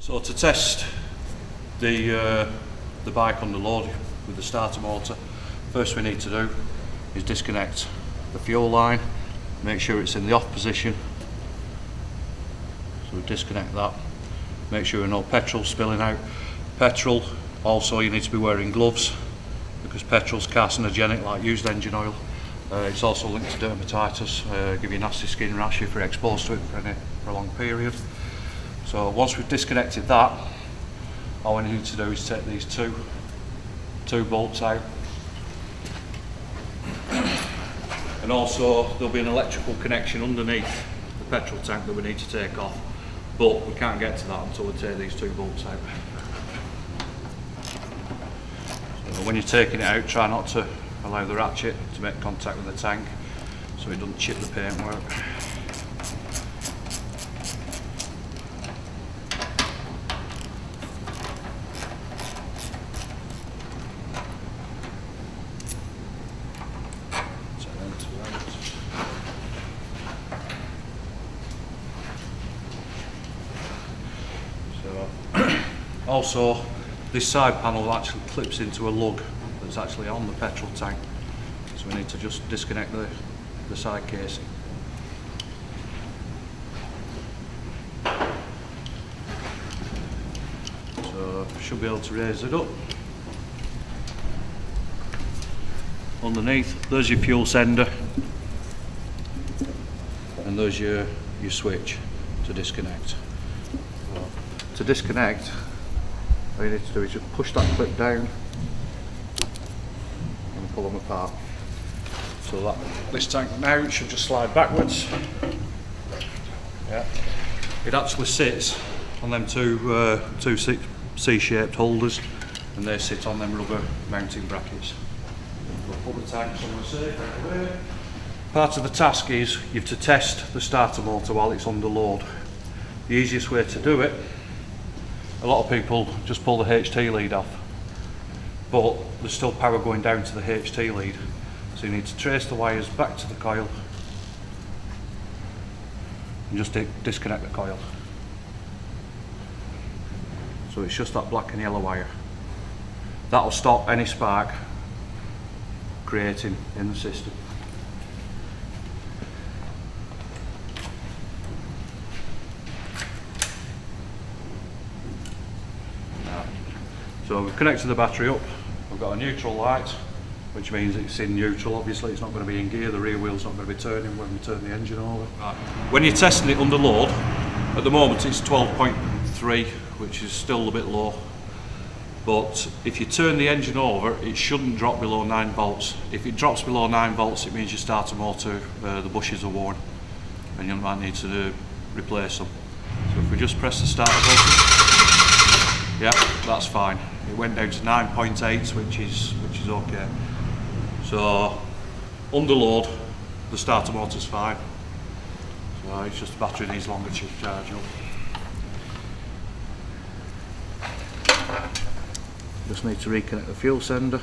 So to test the bike under load with the starter motor, first we need to do is disconnect the fuel line, make sure it's in the off position. So we disconnect that, make sure no petrol spilling out. Petrol, also you need to be wearing gloves because petrol's carcinogenic like used engine oil. It's also linked to dermatitis, give you a nasty skin rash if you're exposed to it for a long period. So once we've disconnected that, all we need to do is take these two bolts out. And also there'll be an electrical connection underneath the petrol tank that we need to take off, but we can't get to that until we take these two bolts out. So when you're taking it out, try not to allow the ratchet to make contact with the tank so it doesn't chip the paintwork. Also, this side panel actually clips into a lug that's actually on the petrol tank, so we need to just disconnect the side casing. So should be able to raise it up. Underneath, there's your fuel sender, and there's your switch to disconnect. So, to disconnect, all you need to do is just push that clip down and pull them apart. So that this tank now should just slide backwards. Yeah. It actually sits on them two C-shaped holders, and they sit on them rubber mounting brackets. We'll put the tank somewhere safe right away. Part of the task is you have to test the starter motor while it's under load. The easiest way to do it, a lot of people just pull the HT lead off, but there's still power going down to the HT lead. So you need to trace the wires back to the coil and just disconnect the coil. So it's just that black and yellow wire. That'll stop any spark creating in the system. So we've connected the battery up, we've got a neutral light, which means it's in neutral. Obviously it's not going to be in gear, the rear wheel's not going to be turning when we turn the engine over. Right. When you're testing it under load, at the moment it's 12.3, which is still a bit low, but if you turn the engine over it shouldn't drop below 9 volts. If it drops below 9 volts it means your starter motor, the bushes are worn and you might need to replace them. So if we just press the starter button, yeah, that's fine. It went down to 9.8, which is okay. So under load, the starter motor's fine. So it's just the battery needs longer to charge up. Just need to reconnect the fuel sender,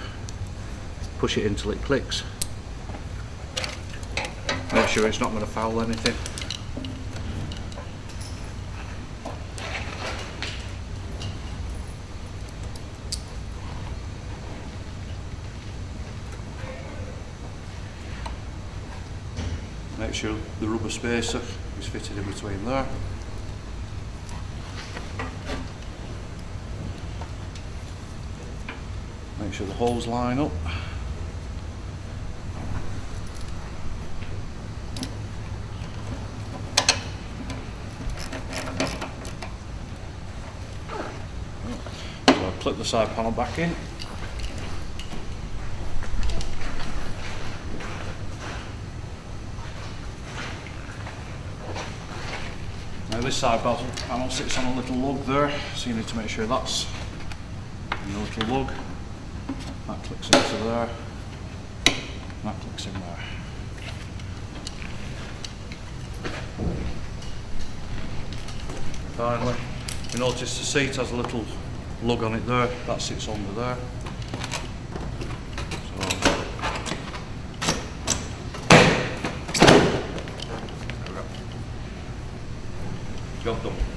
push it until it clicks. Make sure it's not going to foul anything. Make sure the rubber spacer is fitted in between there. Make sure the holes line up. So I'll clip the side panel back in. Now this side panel sits on a little lug there, so you need to make sure that's in the little lug. That clicks into there, that clicks in there. Finally, you notice the seat has a little lug on it there, that sits under there. Job done.